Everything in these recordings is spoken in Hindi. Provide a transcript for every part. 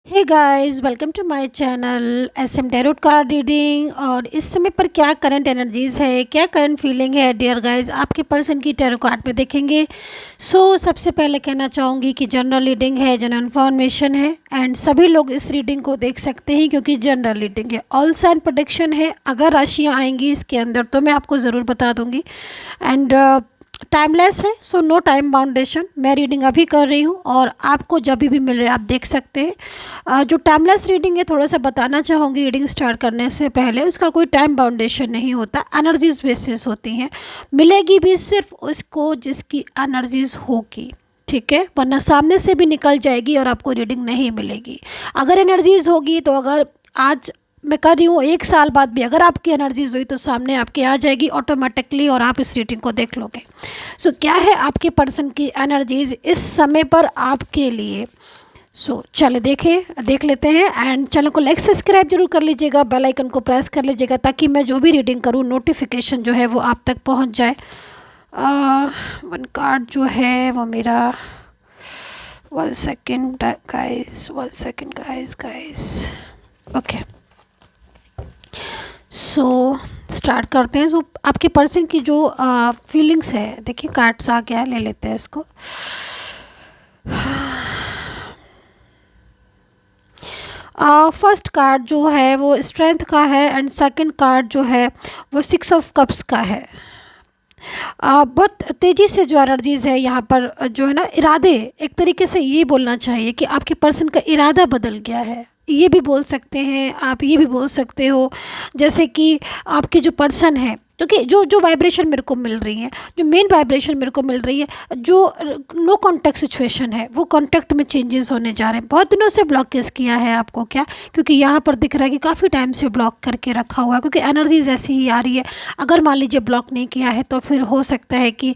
Hey guys, welcome to my channel SM tarot card reading. और इस समय पर क्या करंट एनर्जीज़ है, क्या करंट फीलिंग है डियर गाइस, आपके पर्सन की टैरो कार्ड में देखेंगे। सबसे पहले कहना चाहूँगी कि जनरल रीडिंग है, जनरल इन्फॉर्मेशन है एंड सभी लोग इस रीडिंग को देख सकते हैं क्योंकि जनरल रीडिंग है। ऑल साइन प्रोडिक्शन है, अगर राशियाँ आएंगी इसके अंदर तो मैं आपको ज़रूर बता दूँगी। एंड टाइमलेस है, सो नो टाइम बाउंडेशन। मैं रीडिंग अभी कर रही हूँ और आपको जब भी मिले आप देख सकते हैं। जो टाइमलेस रीडिंग है, थोड़ा सा बताना चाहूँगी रीडिंग स्टार्ट करने से पहले, उसका कोई टाइम बाउंडेशन नहीं होता, एनर्जीज बेसिस होती हैं। मिलेगी भी सिर्फ उसको जिसकी एनर्जीज होगी, ठीक है, वरना सामने से भी निकल जाएगी और आपको रीडिंग नहीं मिलेगी। अगर एनर्जीज होगी तो अगर आज मैं कर रही हूँ, 1 साल बाद भी अगर आपकी एनर्जीज हुई तो सामने आपके आ जाएगी ऑटोमेटिकली और आप इस रीडिंग को देख लोगे। क्या है आपके पर्सन की एनर्जीज इस समय पर आपके लिए। चले देख लेते हैं। एंड चैनल को लाइक सब्सक्राइब जरूर कर लीजिएगा, बेल आइकन को प्रेस कर लीजिएगा ताकि मैं जो भी रीडिंग करूँ नोटिफिकेशन जो है वो आप तक पहुंच जाए। वन कार्ड जो है वो मेरा 1 second guys, 1 second guys. Okay, start करते हैं। आपके पर्सन की जो फीलिंग्स है, देखिए कार्ड्स आ गया है, ले लेते हैं इसको। फर्स्ट कार्ड जो है वो स्ट्रेंथ का है एंड सेकंड कार्ड जो है वो 6 ऑफ कप्स का है। बहुत तेज़ी से जो एनर्जीज़ है यहाँ पर जो है ना, इरादे, एक तरीके से ये बोलना चाहिए कि आपके पर्सन का इरादा बदल गया है, ये भी बोल सकते हैं आप, ये भी बोल सकते हो। जैसे कि आपके जो पर्सन है, क्योंकि जो वाइब्रेशन मेरे को मिल रही है, जो मेन वाइब्रेशन मेरे को मिल रही है, जो नो कांटेक्ट सिचुएशन है वो कांटेक्ट में चेंजेस होने जा रहे हैं। बहुत दिनों से ब्लॉकेज किया है आपको, क्या, क्योंकि यहाँ पर दिख रहा है कि काफ़ी टाइम से ब्लॉक करके रखा हुआ है, क्योंकि एनर्जीज ऐसी ही आ रही है। अगर मान लीजिए ब्लॉक नहीं किया है तो फिर हो सकता है कि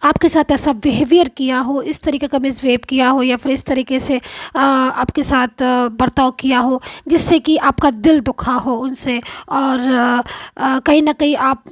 आपके साथ ऐसा बिहेवियर किया हो, इस तरीके का मिसबिहेव किया हो, या फिर इस तरीके से आपके साथ बर्ताव किया हो जिससे कि आपका दिल दुखा हो उनसे। और कहीं ना कहीं आप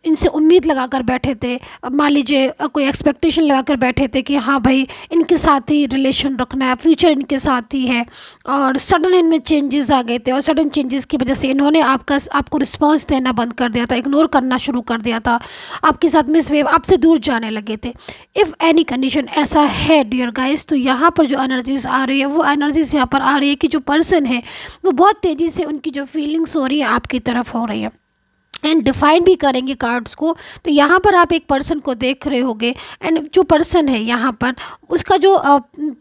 इनसे उम्मीद लगा कर बैठे थे, मान लीजिए कोई एक्सपेक्टेशन लगा कर बैठे थे कि हाँ भाई इनके साथ ही रिलेशन रखना है, फ्यूचर इनके साथ ही है, और सडन इनमें चेंजेस आ गए थे और सडन चेंजेस की वजह से इन्होंने आपको रिस्पॉन्स देना बंद कर दिया था, इग्नोर करना शुरू कर दिया था, आपके साथ मिसबिहेव, आपसे दूर जाने लगे थे। इफ़ एनी कंडीशन ऐसा है डियर गाइस, तो यहाँ पर जो एनर्जीज आ रही है वो एनर्जीज यहाँ पर आ रही है कि जो पर्सन है वो बहुत तेज़ी से उनकी जो फीलिंग्स हो रही है आपकी तरफ हो रही है। एंड डिफाइन भी करेंगे कार्ड्स को। तो यहाँ पर आप एक पर्सन को देख रहे होगे एंड जो पर्सन है यहाँ पर उसका जो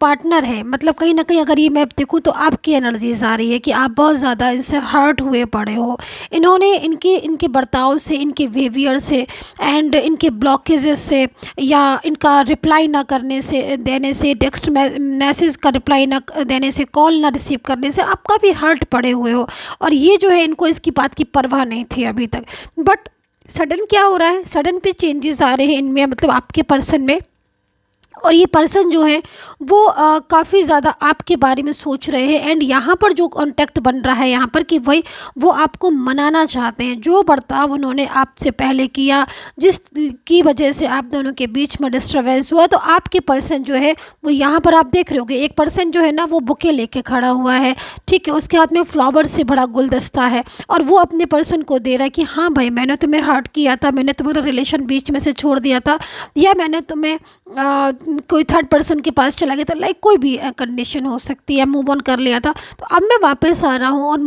पार्टनर है, मतलब कहीं ना कहीं अगर ये मैं देखूँ तो आपकी एनर्जीज आ रही है कि आप बहुत ज़्यादा इनसे हर्ट हुए पड़े हो। इन्होंने इनके बर्ताव से, इनके बिहेवियर से एंड इनके ब्लॉकेजेस से, या इनका रिप्लाई ना करने से, देने से, टेक्स्ट मैसेज का रिप्लाई ना देने से, कॉल ना रिसीव करने से आप काफ़ी हर्ट पड़े हुए हो। और ये जो है इनको इसकी बात की परवाह नहीं थी अभी तक, बट सडन क्या हो रहा है, सडन पे चेंजेस आ रहे हैं इनमें, मतलब आपके पर्सन में। और ये पर्सन जो है वो काफ़ी ज़्यादा आपके बारे में सोच रहे हैं। एंड यहाँ पर जो कॉन्टेक्ट बन रहा है यहाँ पर कि वही वो आपको मनाना चाहते हैं। जो बर्ताव उन्होंने आपसे पहले किया, जिस की वजह से आप दोनों के बीच में डिस्टर्बेंस हुआ, तो आपके पर्सन जो है वो यहाँ पर आप देख रहे होगे, एक पर्सन जो है ना वो बुके लेके खड़ा हुआ है, ठीक है, उसके हाथ में फ्लावर से बड़ा गुलदस्ता है और वो अपने पर्सन को दे रहा है कि हाँ भाई मैंने तुम्हें हर्ट किया था, मैंने तुम्हारा रिलेशन बीच में से छोड़ दिया था, या मैंने तुम्हें कोई थर्ड पर्सन के पास चला गया था, लाइक कोई भी कंडीशन हो सकती है, मूव ऑन कर लिया था, तो अब मैं वापस आ रहा हूँ और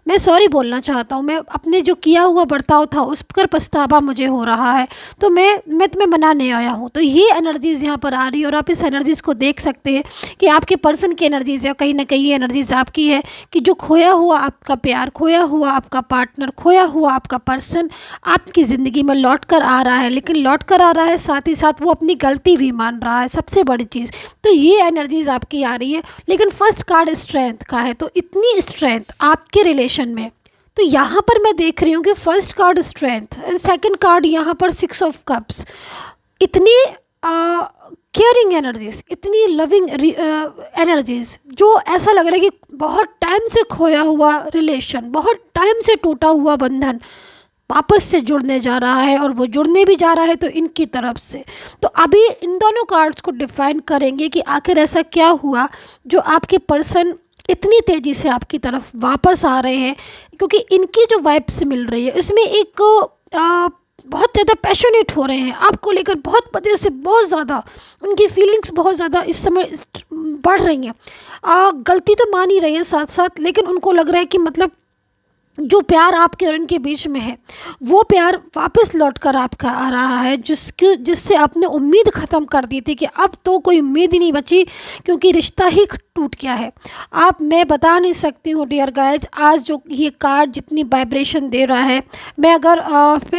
मैं सॉरी बोलना चाहता हूँ, मैं अपने जो किया हुआ बर्ताव था उस पर पछतावा मुझे हो रहा है, तो मैं तुम्हें मनाने आया हूँ। तो ये एनर्जीज़ यहाँ पर आ रही है और आप इस एनर्जीज़ को देख सकते हैं कि आपके पर्सन की एनर्जीज़ है, कहीं ना कहीं ये एनर्जीज़ आपकी है कि जो खोया हुआ आपका प्यार, खोया हुआ आपका पार्टनर, खोया हुआ आपका पर्सन आपकी ज़िंदगी में लौट कर आ रहा है। लेकिन लौट कर आ रहा है, साथ ही साथ वो अपनी गलती भी मान रहा है, सबसे बड़ी चीज़। तो ये एनर्जीज आपकी आ रही है। लेकिन फर्स्ट कार्ड स्ट्रेंथ का है, तो इतनी स्ट्रेंथ आपके रिलेशन में, तो यहाँ पर मैं देख रही हूँ कि first card strength, second card यहाँ पर 6 ऑफ कप्स, इतनी केयरिंग एनर्जीज, इतनी लविंग एनर्जीज, जो ऐसा लग रहा है कि बहुत टाइम से खोया हुआ रिलेशन, बहुत टाइम से टूटा हुआ बंधन वापस से जुड़ने जा रहा है, और वो जुड़ने भी जा रहा है तो इनकी तरफ से। तो अभी इन दोनों कार्ड्स को डिफाइन करेंगे कि आखिर ऐसा क्या हुआ जो आपके पर्सन इतनी तेज़ी से आपकी तरफ वापस आ रहे हैं, क्योंकि इनकी जो वाइब्स मिल रही है इसमें एक बहुत ज़्यादा पैशनेट हो रहे हैं आपको लेकर, बहुत वजह से बहुत ज़्यादा उनकी फीलिंग्स बहुत ज़्यादा इस समय बढ़ रही हैं। गलती तो मान ही रही है साथ साथ, लेकिन उनको लग रहा है कि मतलब जो प्यार आपके और इनके बीच में है वो प्यार वापस लौट कर आपका आ रहा है, जिससे आपने उम्मीद ख़त्म कर दी थी कि अब तो कोई उम्मीद ही नहीं बची, क्योंकि रिश्ता ही टूट गया है। मैं बता नहीं सकती हूँ डियर गाइज, आज जो ये कार्ड जितनी वाइब्रेशन दे रहा है, मैं अगर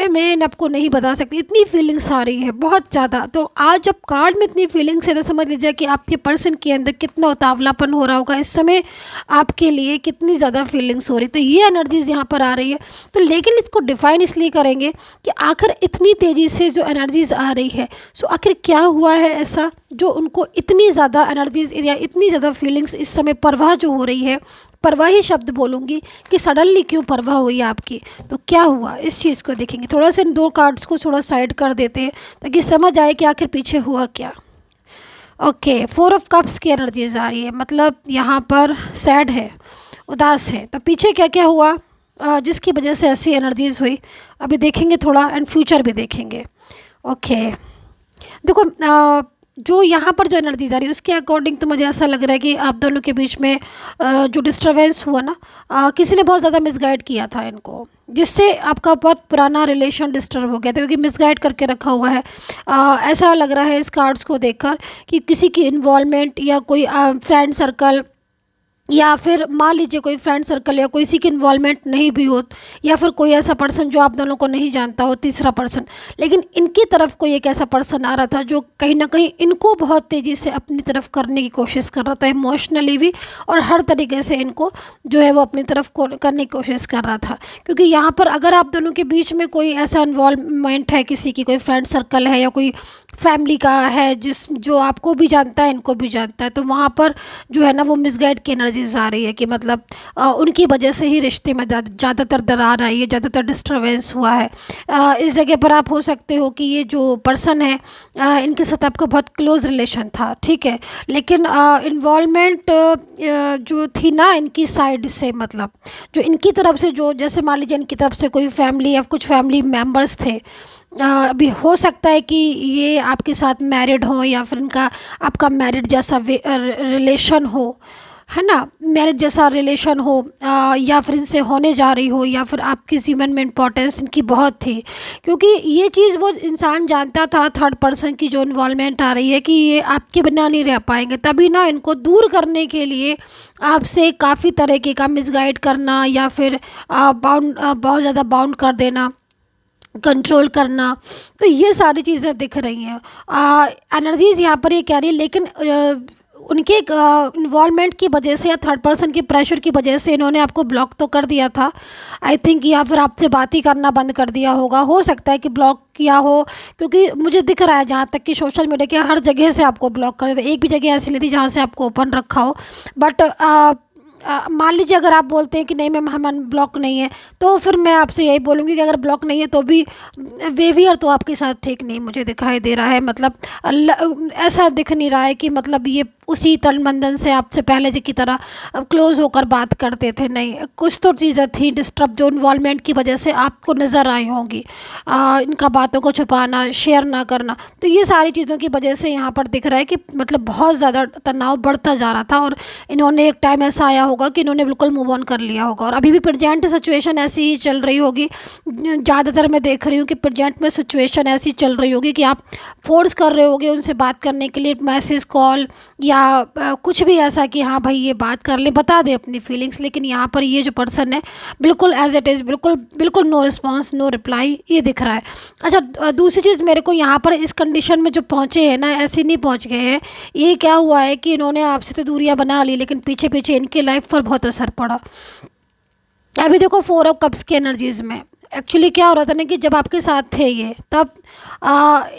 मैं आपको नहीं बता सकती, इतनी फीलिंग्स आ रही है बहुत ज़्यादा। तो आज जब कार्ड में इतनी फीलिंग्स है तो समझ लीजिए कि आपके पर्सन के अंदर कितना उतावलापन हो रहा होगा इस समय, आपके लिए कितनी ज़्यादा फीलिंग्स हो रही। तो ये एनर्जीज यहाँ पर आ रही है। तो लेकिन इसको डिफाइन इसलिए करेंगे कि आखिर इतनी तेज़ी से जो एनर्जीज आ रही है, सो आखिर क्या हुआ है ऐसा जो उनको इतनी ज़्यादा एनर्जीज या इतनी ज़्यादा फीलिंग्स इस समय परवाह जो हो रही है, परवाह ही शब्द बोलूँगी कि सडनली क्यों परवाह हुई है आपकी, तो क्या हुआ इस चीज़ को देखेंगे। थोड़ा सा इन दो कार्ड्स को थोड़ा साइड कर देते हैं ताकि समझ आए कि आखिर पीछे हुआ क्या। ओके, 4 ऑफ कप्स की एनर्जीज आ रही है, मतलब यहाँ पर सैड है, उदास है। तो पीछे क्या क्या हुआ जिसकी वजह से ऐसी एनर्जीज हुई, अभी देखेंगे थोड़ा, एंड फ्यूचर भी देखेंगे। ओके, देखो जो यहाँ पर जो एनर्जीज आ रही है उसके अकॉर्डिंग तो मुझे ऐसा लग रहा है कि आप दोनों के बीच में जो डिस्टर्बेंस हुआ ना, किसी ने बहुत ज़्यादा मिसगाइड किया था इनको, जिससे आपका बहुत पुराना रिलेशन डिस्टर्ब हो गया था, क्योंकि मिसगाइड करके रखा हुआ है। ऐसा लग रहा है इस कार्ड्स को देखकर कि किसी की इन्वॉल्वमेंट या कोई फ्रेंड सर्कल, या फिर मान लीजिए कोई फ्रेंड सर्कल या कोई किसी की इन्वॉल्वमेंट नहीं भी हो, या फिर कोई ऐसा पर्सन जो आप दोनों को नहीं जानता हो, तीसरा पर्सन, लेकिन इनकी तरफ कोई एक ऐसा पर्सन आ रहा था जो कहीं ना कहीं इनको बहुत तेज़ी से अपनी तरफ करने की कोशिश कर रहा था, इमोशनली भी और हर तरीके से इनको जो है वो अपनी तरफ करने की कोशिश कर रहा था। क्योंकि यहाँ पर अगर आप दोनों के बीच में कोई ऐसा इन्वॉल्वमेंट है, किसी की कोई फ्रेंड सर्कल है या कोई फैमिली का है जो आपको भी जानता है इनको भी जानता है, तो वहाँ पर जो है ना वो मिसगाइड की एनर्जीज आ रही है कि मतलब उनकी वजह से ही रिश्ते में ज़्यादातर दरार आई है, ज़्यादातर डिस्टर्बेंस हुआ है। इस जगह पर आप हो सकते हो कि ये जो पर्सन है इनके साथ आपका बहुत क्लोज रिलेशन था, ठीक है, लेकिन इन्वॉल्वमेंट जो थी ना इनकी साइड से, मतलब जो इनकी तरफ से, जो जैसे मान लीजिए इनकी तरफ से कोई फैमिली या कुछ फैमिली मेम्बर्स थे, अभी हो सकता है कि ये आपके साथ मैरिड हो या फिर इनका आपका मैरिड जैसा रिलेशन हो, है ना, मैरिज जैसा रिलेशन हो, या फिर इनसे होने जा रही हो, या फिर आपके जीवन में इम्पोर्टेंस इनकी बहुत थी, क्योंकि ये चीज़ वो इंसान जानता था, थर्ड पर्सन की जो इन्वॉल्वमेंट आ रही है कि ये आपके बिना नहीं रह पाएंगे, तभी ना इनको दूर करने के लिए आपसे काफ़ी तरीके का मिसगाइड करना या फिर बहुत ज़्यादा बाउंड कर देना, कंट्रोल करना, तो ये सारी चीज़ें दिख रही हैं। एनर्जीज़ यहाँ पर ये कह रही है, लेकिन उनके इन्वॉल्वमेंट की वजह से या थर्ड पर्सन के प्रेशर की वजह से इन्होंने आपको ब्लॉक तो कर दिया था आई थिंक, या फिर आपसे बात ही करना बंद कर दिया होगा, हो सकता है कि ब्लॉक किया हो, क्योंकि मुझे दिख रहा है जहाँ तक कि सोशल मीडिया के हर जगह से आपको ब्लॉक कर देते, एक भी जगह ऐसी नहीं थी जहाँ से आपको ओपन रखा हो। बट मान लीजिए अगर आप बोलते हैं कि नहीं मैम हम ब्लॉक नहीं है, तो फिर मैं आपसे यही बोलूँगी कि अगर ब्लॉक नहीं है तो भी बिहेवियर तो आपके साथ ठीक नहीं मुझे दिखाई दे रहा है, मतलब ऐसा दिख नहीं रहा है कि मतलब ये उसी तन बंधन से आपसे पहले की तरह क्लोज होकर बात करते थे, नहीं, कुछ तो चीज़ें थी डिस्टर्ब जो इन्वॉल्वमेंट की वजह से आपको नज़र आई होंगी, इनका बातों को छुपाना, शेयर ना करना, तो ये सारी चीज़ों की वजह से यहाँ पर दिख रहा है कि मतलब बहुत ज़्यादा तनाव बढ़ता जा रहा था, और इन्होंने एक टाइम ऐसा आया होगा कि इन्होंने बिल्कुल मूव ऑन कर लिया होगा, और अभी भी प्रेजेंट सिचुएशन ऐसी ही चल रही होगी। ज़्यादातर मैं देख रही हूँ कि प्रेजेंट में सिचुएशन ऐसी चल रही होगी कि आप फोर्स कर रहे होगे उनसे बात करने के लिए, मैसेज, कॉल या कुछ भी ऐसा कि हाँ भाई ये बात कर ले, बता दे अपनी फीलिंग्स, लेकिन यहाँ पर ये जो पर्सन है बिल्कुल एज इट इज़, बिल्कुल नो रिस्पॉन्स, नो रिप्लाई, ये दिख रहा है। अच्छा, दूसरी चीज़ मेरे को यहाँ पर इस कंडीशन में जो पहुँचे हैं ना, ऐसे नहीं पहुँच गए हैं, ये क्या हुआ है कि इन्होंने आपसे तो दूरियाँ बना ली, लेकिन पीछे पीछे इनकी लाइफ पर बहुत असर पड़ा। अभी देखो 4 ऑफ कप्स की एनर्जीज़ में एक्चुअली क्या हो रहा था ना कि जब आपके साथ थे ये, तब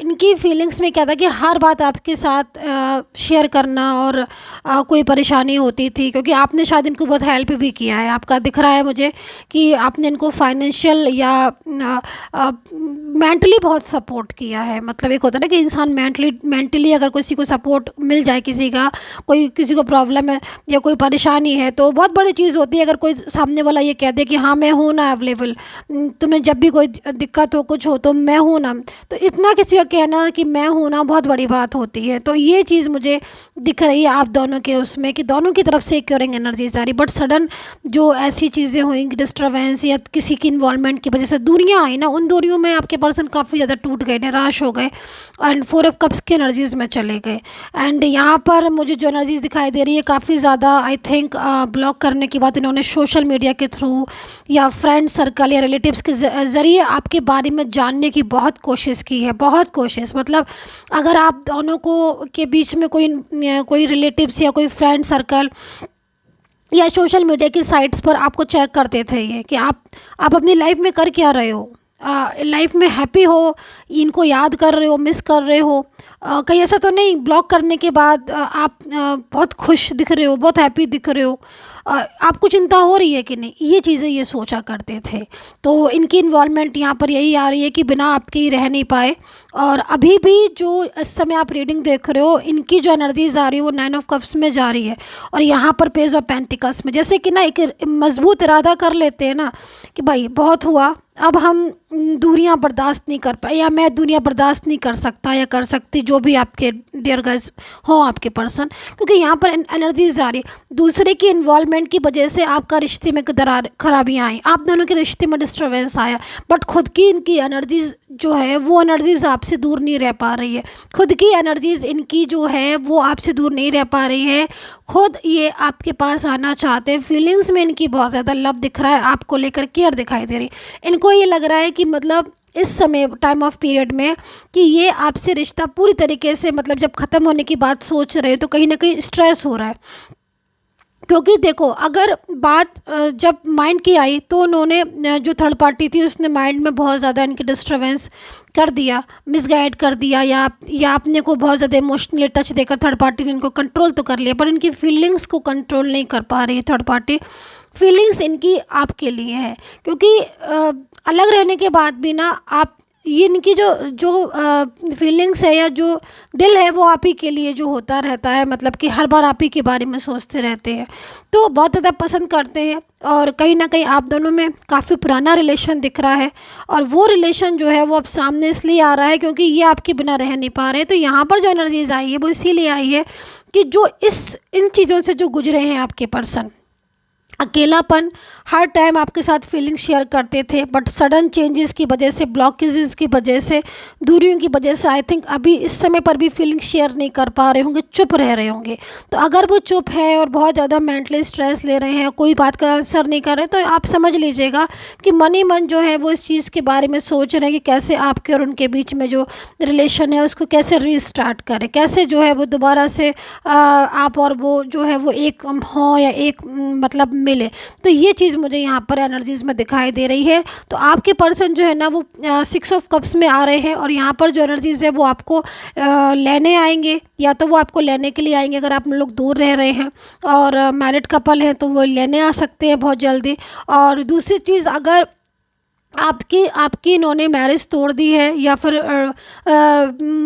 इनकी फीलिंग्स में क्या था कि हर बात आपके साथ शेयर करना, और कोई परेशानी होती थी क्योंकि आपने शायद इनको बहुत हेल्प भी किया है। आपका दिख रहा है मुझे कि आपने इनको फाइनेंशियल या मेंटली बहुत सपोर्ट किया है। मतलब एक होता है ना कि इंसान मेंटली अगर किसी को सपोर्ट मिल जाए, किसी को प्रॉब्लम है या कोई परेशानी है, तो बहुत बड़ी चीज़ होती है। अगर कोई सामने वाला ये कह दे कि हाँ मैं हूँ ना अवेलेबल, तुम्हें जब भी कोई दिक्कत हो कुछ हो तो मैं हूँ ना, तो इतना किसी का कहना कि मैं हूँ ना बहुत बड़ी बात होती है। तो ये चीज़ मुझे दिख रही है आप दोनों के उसमें कि दोनों की तरफ से क्योरिंग एनर्जीज आ रही, बट सडन जो ऐसी चीज़ें हुई डिस्टर्बेंस या किसी की इन्वॉल्वमेंट की वजह से दूरियाँ आई ना, उन दूरियों में आपके पर्सन काफ़ी ज़्यादा टूट गए, निराश हो गए एंड 4 ऑफ कप्स की एनर्जीज में चले गए। एंड यहाँ पर मुझे जो एनर्जीज दिखाई दे रही है काफ़ी ज़्यादा आई थिंक ब्लॉक करने के बाद इन्होंने सोशल मीडिया के थ्रू या फ्रेंड सर्कल या रिलेटिव्स के ज़रिए आपके बारे में जानने की बहुत कोशिश की है, बहुत कोशिश। मतलब अगर आप दोनों को के बीच में कोई रिलेटिव्स या कोई फ्रेंड सर्कल या सोशल मीडिया की साइट्स पर आपको चेक करते थे ये कि आप अपनी लाइफ में कर क्या रहे हो, लाइफ में हैप्पी हो, इनको याद कर रहे हो, मिस कर रहे हो, कहीं ऐसा तो नहीं ब्लॉक करने के बाद आप बहुत खुश दिख रहे हो, बहुत हैप्पी दिख रहे हो, आपको चिंता हो रही है कि नहीं, ये चीज़ें ये सोचा करते थे। तो इनकी इन्वॉल्वमेंट यहाँ पर यही आ रही है कि बिना आपके ही रह नहीं पाए। और अभी भी जो इस समय आप रीडिंग देख रहे हो, इनकी जो एनर्जीज आ रही है वो 9 ऑफ कप्स में जा रही है, और यहाँ पर पेज ऑफ पेंटिकल्स में, जैसे कि ना एक मजबूत इरादा कर लेते हैं ना कि भाई बहुत हुआ, अब हम दूरियां बर्दाश्त नहीं कर पाए, या मैं दूरियां बर्दाश्त नहीं कर सकता या कर सकती, जो भी आपके डियर गाइस हो आपके पर्सन, क्योंकि यहाँ पर एनर्जीज आ रही है दूसरे की इन्वॉल्वमेंट की वजह से आपका रिश्ते में दरार खराबियाँ आई, आप दोनों के रिश्ते में डिस्टर्बेंस आया, बट खुद की इनकी एनर्जीज जो है वो एनर्जीज आपसे दूर नहीं रह पा रही है, खुद की एनर्जीज इनकी जो है वो आपसे दूर नहीं रह पा रही है, खुद ये आपके पास आना चाहते हैं। फीलिंग्स में इनकी बहुत ज़्यादा लव दिख रहा है, आपको लेकर केयर दिखाई दे रही है। इनको ये लग रहा है कि मतलब इस समय टाइम ऑफ पीरियड में कि ये आपसे रिश्ता पूरी तरीके से, मतलब जब ख़त्म होने की बात सोच रहे हो तो कहीं ना कहीं स्ट्रेस हो रहा है। क्योंकि देखो अगर बात जब माइंड की आई तो उन्होंने जो थर्ड पार्टी थी उसने माइंड में बहुत ज़्यादा इनकी डिस्टर्बेंस कर दिया, मिसगाइड कर दिया, या अपने को बहुत ज़्यादा इमोशनली टच देकर थर्ड पार्टी ने इनको कंट्रोल तो कर लिया, पर इनकी फीलिंग्स को कंट्रोल नहीं कर पा रही है थर्ड पार्टी। फीलिंग्स इनकी आपके लिए है, क्योंकि अलग रहने के बाद भी ना आप ये इनकी जो फीलिंग्स है या जो दिल है वो आप ही के लिए जो होता रहता है, मतलब कि हर बार आप ही के बारे में सोचते रहते हैं, तो बहुत ज़्यादा पसंद करते हैं। और कहीं ना कहीं आप दोनों में काफ़ी पुराना रिलेशन दिख रहा है, और वो रिलेशन जो है वो अब सामने इसलिए आ रहा है क्योंकि ये आपके बिना रह नहीं पा रहे। तो यहाँ पर जो एनर्जीज आई है वो इसीलिए आई है कि जो इन चीज़ों से जो गुजरे हैं आपके पर्सन, अकेलापन, हर टाइम आपके साथ फीलिंग शेयर करते थे, बट सडन चेंजेस की वजह से, ब्लॉकेजेस की वजह से, दूरियों की वजह से आई थिंक अभी इस समय पर भी फीलिंग शेयर नहीं कर पा रहे होंगे, चुप रह रहे होंगे। तो अगर वो चुप है और बहुत ज़्यादा मेंटली स्ट्रेस ले रहे हैं, कोई बात का आंसर नहीं कर रहे, तो आप समझ लीजिएगा कि मन ही मन जो है वो इस चीज़ के बारे में सोच रहे हैं कि कैसे आपके और उनके बीच में जो रिलेशन है उसको कैसे रीस्टार्ट करें, कैसे जो है वो दोबारा से आप और वो जो है वो एक हों या एक मतलब मिले। तो ये चीज़ मुझे यहाँ पर एनर्जीज में दिखाई दे रही है। तो आपके पर्सन जो है ना वो 6 ऑफ कप्स में आ रहे हैं, और यहाँ पर जो एनर्जीज है वो आपको लेने आएंगे, या तो वो आपको लेने के लिए आएंगे अगर आप लोग दूर रह रहे हैं, और मैरिड कपल हैं तो वो लेने आ सकते हैं बहुत जल्दी। और दूसरी चीज़, अगर आपकी इन्होंने मैरिज तोड़ दी है, या फिर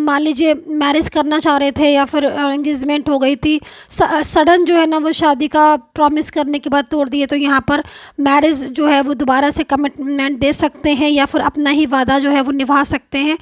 मान लीजिए मैरिज करना चाह रहे थे या फिर एंगेजमेंट हो गई थी, सडन जो है ना वो शादी का प्रॉमिस करने के बाद तोड़ दिए, तो यहाँ पर मैरिज जो है वो दोबारा से कमिटमेंट दे सकते हैं, या फिर अपना ही वादा जो है वो निभा सकते हैं।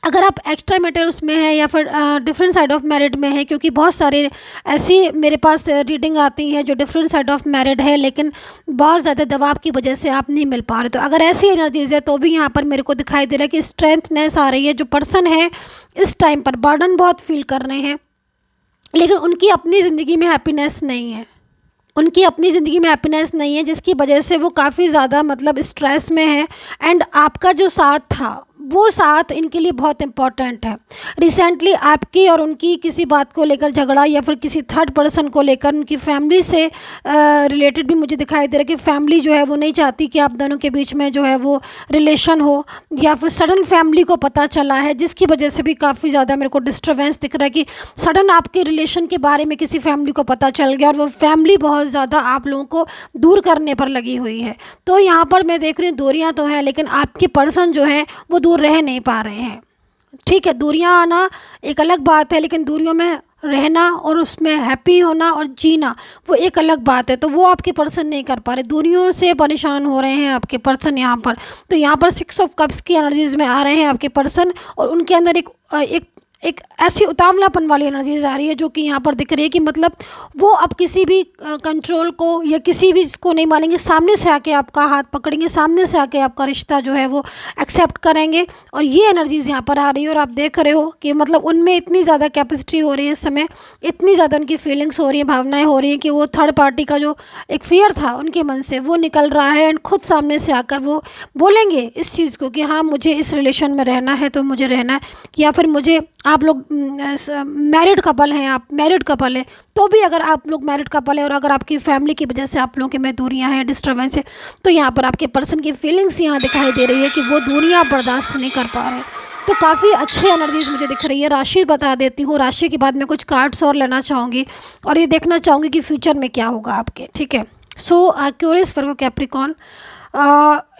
अगर आप एक्स्ट्रा मैटर उसमें है या फिर डिफरेंट साइड ऑफ मैरिड में है, क्योंकि बहुत सारे ऐसी मेरे पास रीडिंग आती हैं जो डिफरेंट साइड ऑफ मैरिड है लेकिन बहुत ज़्यादा दबाव की वजह से आप नहीं मिल पा रहे। तो अगर ऐसी एनर्जीज है तो भी यहाँ पर मेरे को दिखाई दे रहा है कि स्ट्रेंथनेस आ रही है। जो पर्सन है इस टाइम पर बर्डन बहुत फील कर रहे हैं, लेकिन उनकी अपनी ज़िंदगी में हैप्पीनेस नहीं है, उनकी अपनी ज़िंदगी में हैप्पीनेस नहीं है, जिसकी वजह से वो काफ़ी ज़्यादा मतलब स्ट्रेस में है। एंड आपका जो साथ था वो साथ इनके लिए बहुत इम्पॉर्टेंट है। रिसेंटली आपकी और उनकी किसी बात को लेकर झगड़ा या फिर किसी थर्ड पर्सन को लेकर उनकी फैमिली से रिलेटेड भी मुझे दिखाई दे रहा है कि फैमिली जो है वो नहीं चाहती कि आप दोनों के बीच में जो है वो रिलेशन हो, या फिर सडन फैमिली को पता चला है जिसकी वजह से भी काफ़ी ज़्यादा मेरे को डिस्टर्बेंस दिख रहा है कि सडन आपके रिलेशन के बारे में किसी फैमिली को पता चल गया और वो फैमिली बहुत ज़्यादा आप लोगों को दूर करने पर लगी हुई है। तो यहाँ पर मैं देख रही हूँ दूरियाँ तो हैं, लेकिन आपके पर्सन जो है वो दूर रह नहीं पा रहे हैं। ठीक है, दूरियां आना एक अलग बात है, लेकिन दूरियों में रहना और उसमें हैप्पी होना और जीना वो एक अलग बात है। तो वो आपके पर्सन नहीं कर पा रहे, दूरियों से परेशान हो रहे हैं आपके पर्सन यहाँ पर। तो यहाँ पर 6 ऑफ कप्स की एनर्जीज में आ रहे हैं आपके पर्सन, और उनके अंदर एक ऐसी उतावलापन वाली एनर्जीज आ रही है जो कि यहाँ पर दिख रही है कि मतलब वो अब किसी भी कंट्रोल को या किसी भी इसको नहीं मानेंगे, सामने से आके आपका हाथ पकड़ेंगे, सामने से आके आपका रिश्ता जो है वो एक्सेप्ट करेंगे। और ये एनर्जीज यहाँ पर आ रही है, और आप देख रहे हो कि मतलब उनमें इतनी ज़्यादा कैपेसिटी हो रही है इस समय, इतनी ज़्यादा उनकी फीलिंग्स हो रही है, भावनाएँ हो रही हैं कि वो थर्ड पार्टी का जो एक फियर था उनके मन से वो निकल रहा है, एंड खुद सामने से आकर वो बोलेंगे इस चीज़ को कि हाँ मुझे इस रिलेशन में रहना है तो मुझे रहना है, या फिर मुझे आप लोग मैरिड कपल हैं, आप मैरिड कपल हैं तो भी अगर आप लोग मैरिड कपल हैं और अगर आपकी फैमिली की वजह से आप लोगों के में दूरियां हैं, डिस्टर्बेंस है, तो यहाँ पर आपके पर्सन की फीलिंग्स यहाँ दिखाई दे रही है कि वो दूरियां बर्दाश्त नहीं कर पा रहे। तो काफ़ी अच्छी एनर्जीज मुझे दिख रही है। राशि बता देती हूँ, राशि के बाद मैं कुछ कार्ड्स और लेना चाहूँगी और ये देखना चाहूँगी कि फ्यूचर में क्या होगा आपके। ठीक है, सो एक्वेरियस, वर्गो, कैप्रिकॉर्न,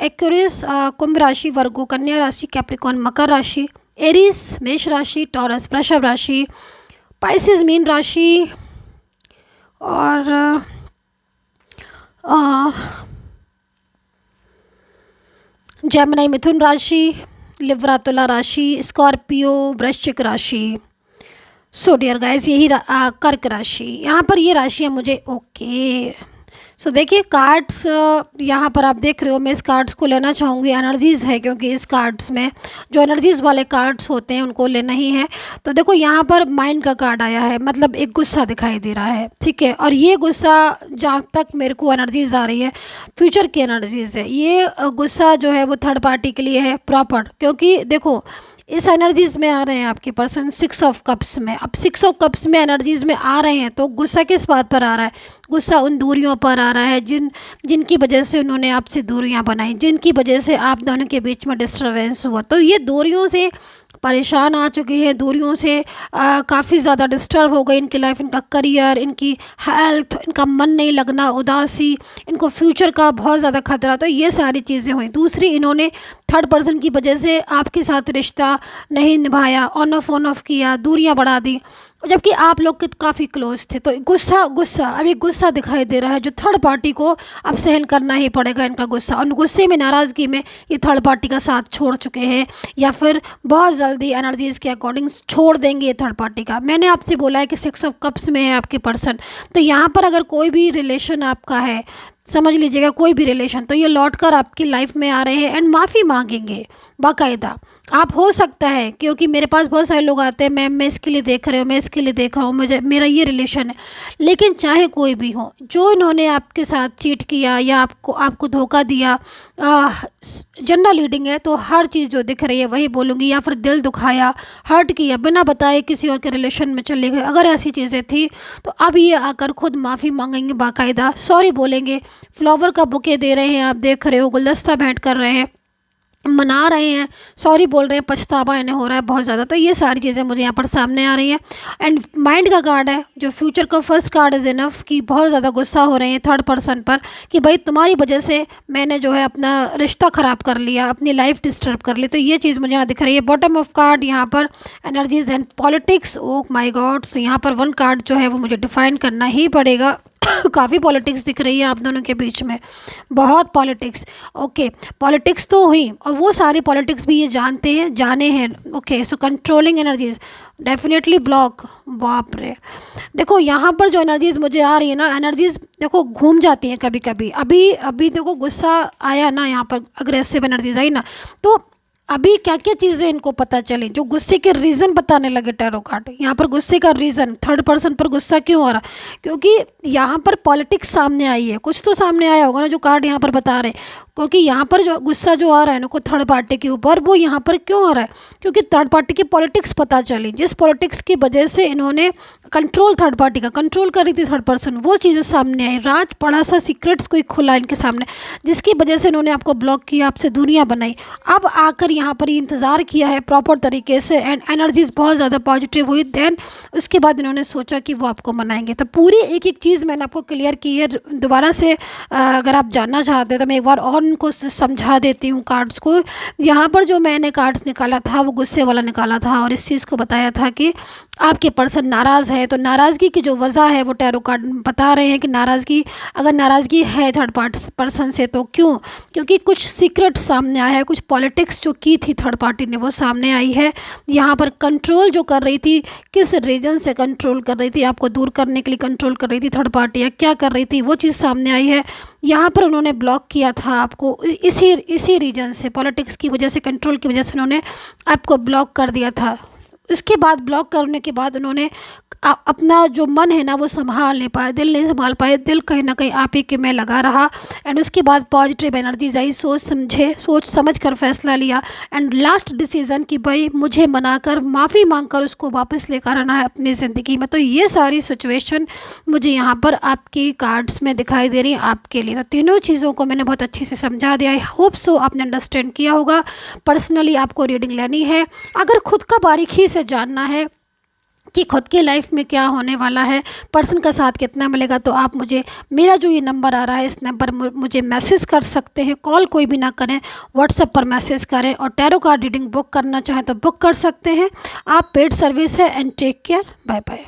एक्वेरियस, कुंभ राशि, वर्गो, कन्या राशि, कैप्रिकॉर्न, मकर राशि, एरीज, मेष राशि, टॉरस, वृषभ राशि, पाइसेस, मीन राशि, और जेमिनी, मिथुन राशि, लिब्रा, तुला राशि, स्कॉर्पियो, वृश्चिक राशि। सो डियर गाइस, यही कर्क राशि, यहाँ पर ये राशियाँ मुझे ओके। सो देखिए कार्ड्स यहाँ पर आप देख रहे हो, मैं इस कार्ड्स को लेना चाहूँगी, एनर्जीज़ है क्योंकि इस कार्ड्स में जो एनर्जीज़ वाले कार्ड्स होते हैं उनको लेना ही है। तो देखो यहाँ पर माइंड का कार्ड आया है, मतलब एक गुस्सा दिखाई दे रहा है। ठीक है, और ये गुस्सा जहाँ तक मेरे को एनर्जीज़ आ रही है फ्यूचर की एनर्जीज़ है, ये गुस्सा जो है वो थर्ड पार्टी के लिए है प्रॉपर, क्योंकि देखो इस एनर्जीज़ में आ रहे हैं आपके पर्सन 6 ऑफ कप्स में। अब 6 ऑफ कप्स में एनर्जीज़ में आ रहे हैं तो गुस्सा किस बात पर आ रहा है? गुस्सा उन दूरियों पर आ रहा है जिनकी वजह से उन्होंने आपसे दूरियां बनाई, जिनकी वजह से आप दोनों के बीच में डिस्टर्बेंस हुआ। तो ये दूरियों से परेशान आ चुके हैं, दूरियों से काफ़ी ज़्यादा डिस्टर्ब हो गई इनकी लाइफ, इनका करियर, इनकी हेल्थ, इनका मन नहीं लगना, उदासी, इनको फ्यूचर का बहुत ज़्यादा खतरा। तो ये सारी चीज़ें हुई। दूसरी, इन्होंने थर्ड पर्सन की वजह से आपके साथ रिश्ता नहीं निभाया, ऑन ऑफ किया, दूरियां बढ़ा दी, जबकि आप लोग काफ़ी क्लोज थे। तो गुस्सा अब एक गुस्सा दिखाई दे रहा है जो थर्ड पार्टी को अब सहन करना ही पड़ेगा इनका गुस्सा, और गुस्से में, नाराज़गी में ये थर्ड पार्टी का साथ छोड़ चुके हैं या फिर बहुत जल्दी एनर्जीज़ के अकॉर्डिंग छोड़ देंगे ये थर्ड पार्टी का। मैंने आपसे बोला है कि 6 ऑफ कप्स में है आपके पर्सन, तो यहाँ पर अगर कोई भी रिलेशन आपका है, समझ लीजिएगा कोई भी रिलेशन, तो ये लौट कर आपकी लाइफ में आ रहे हैं एंड माफ़ी मांगेंगे बाकायदा। आप हो सकता है, क्योंकि मेरे पास बहुत सारे लोग आते हैं, मैं इसके लिए देख रहे हो, मैं इसके लिए देखा हूँ, मुझे मेरा ये रिलेशन है। लेकिन चाहे कोई भी हो, जो इन्होंने आपके साथ चीट किया या आपको धोखा दिया, जनरल रीडिंग है तो हर चीज़ जो दिख रही है वही बोलूँगी, या फिर दिल दुखाया, हर्ट किया, बिना बताए किसी और के रिलेशन में चले गए, अगर ऐसी चीज़ें थी तो अब ये आकर खुद माफ़ी मांगेंगे बाकायदा, सॉरी बोलेंगे, फ्लावर का बुके दे रहे हैं, आप देख रहे हो, गुलदस्ता भेंट कर रहे हैं, मना रहे हैं, सॉरी बोल रहे हैं, पछतावा इन्हें हो रहा है बहुत ज़्यादा। तो ये सारी चीज़ें मुझे यहाँ पर सामने आ रही है। एंड माइंड का कार्ड है जो फ्यूचर का फर्स्ट कार्ड इज़ इनफ, कि बहुत ज़्यादा गुस्सा हो रहे हैं थर्ड पर्सन पर कि भाई तुम्हारी वजह से मैंने जो है अपना रिश्ता ख़राब कर लिया, अपनी लाइफ डिस्टर्ब कर ली। तो ये चीज़ मुझे यहाँ दिख रही है। बॉटम ऑफ कार्ड यहाँ पर energies and politics, oh my God. So यहाँ पर वन कार्ड जो है वो मुझे डिफाइन करना ही पड़ेगा। काफ़ी पॉलिटिक्स दिख रही है आप दोनों के बीच में, बहुत पॉलिटिक्स। ओके, पॉलिटिक्स तो हुई, और वो सारी पॉलिटिक्स भी ये जाने हैं। ओके, सो कंट्रोलिंग एनर्जीज डेफिनेटली ब्लॉक। बाप रे, देखो यहाँ पर जो एनर्जीज मुझे आ रही है ना, एनर्जीज देखो घूम जाती हैं कभी कभी। अभी देखो गुस्सा आया ना, यहाँ पर अग्रेसिव एनर्जीज आई ना, तो अभी क्या क्या चीज़ें इनको पता चली, जो गुस्से के रीज़न बताने लगे टैरो कार्ड। यहाँ पर गुस्से का रीज़न, थर्ड पर्सन पर गुस्सा क्यों हो रहा, क्योंकि यहाँ पर पॉलिटिक्स सामने आई है। कुछ तो सामने आया होगा ना जो कार्ड यहाँ पर बता रहे हैं, क्योंकि यहाँ पर जो गुस्सा जो आ रहा है ना को थर्ड पार्टी के ऊपर, वो यहाँ पर क्यों आ रहा है, क्योंकि थर्ड पार्टी की पॉलिटिक्स पता चली, जिस पॉलिटिक्स की वजह से इन्होंने कंट्रोल, थर्ड पार्टी का कंट्रोल कर रही थी थर्ड पर्सन, वो चीज़ें सामने आई, राज बड़ा सा सीक्रेट्स कोई खुला इनके सामने, जिसकी वजह से इन्होंने आपको ब्लॉक किया, आपसे दूरियाँ बनाई। अब आकर यहाँ पर इंतज़ार किया है प्रॉपर तरीके से एंड एनर्जीज बहुत ज़्यादा पॉजिटिव हुई, देन उसके बाद इन्होंने सोचा कि वो आपको मनाएंगे। तो पूरी एक एक चीज़ मैंने आपको क्लियर की है। दोबारा से अगर आप जानना चाहते हैं तो मैं एक बार और उनको समझा देती हूँ कार्ड्स को। यहाँ पर जो मैंने कार्ड्स निकाला था वो गुस्से वाला निकाला था और इस चीज़ को बताया था कि आपके पर्सन नाराज़ है, तो नाराज़गी की जो वजह है वो टैरो कार्ड बता रहे हैं कि नाराज़गी, अगर नाराज़गी है थर्ड पर्सन से तो क्यों, क्योंकि कुछ सीक्रेट सामने आया है, कुछ पॉलिटिक्स जो की थी थर्ड पार्टी ने वो सामने आई है। यहाँ पर कंट्रोल जो कर रही थी, किस रीजन से कंट्रोल कर रही थी, आपको दूर करने के लिए कंट्रोल कर रही थी थर्ड पार्टी या क्या कर रही थी, वो चीज़ सामने आई है। यहाँ पर उन्होंने ब्लॉक किया था आपको इसी रीजन से, पॉलिटिक्स की वजह से, कंट्रोल की वजह से उन्होंने आपको ब्लॉक कर दिया था। उसके बाद ब्लॉक करने के बाद उन्होंने अपना जो मन है ना वो संभाल नहीं पाया, दिल नहीं संभाल पाए, दिल कहीं ना कहीं आप ही के में लगा रहा। एंड उसके बाद पॉजिटिव एनर्जीज आई, सोच समझ कर फैसला लिया एंड लास्ट डिसीज़न कि भाई मुझे मनाकर माफ़ी मांगकर उसको वापस लेकर आना है अपनी ज़िंदगी में। तो ये सारी सिचुएशन मुझे यहाँ पर आपकी कार्ड्स में दिखाई दे रही है आपके लिए। तो तीनों चीज़ों को मैंने बहुत अच्छे से समझा दिया। आई होप सो आपने अंडरस्टैंड किया होगा। पर्सनली आपको रीडिंग लेनी है, अगर खुद का बारीकी से जानना है कि खुद की लाइफ में क्या होने वाला है, पर्सन का साथ कितना मिलेगा, तो आप मुझे, मेरा जो ये नंबर आ रहा है इस नंबर मुझे मैसेज कर सकते हैं। कॉल कोई भी ना करें, व्हाट्सएप पर मैसेज करें। और टैरो कार्ड रीडिंग बुक करना चाहें तो बुक कर सकते हैं आप। पेड सर्विस है and take care, bye bye.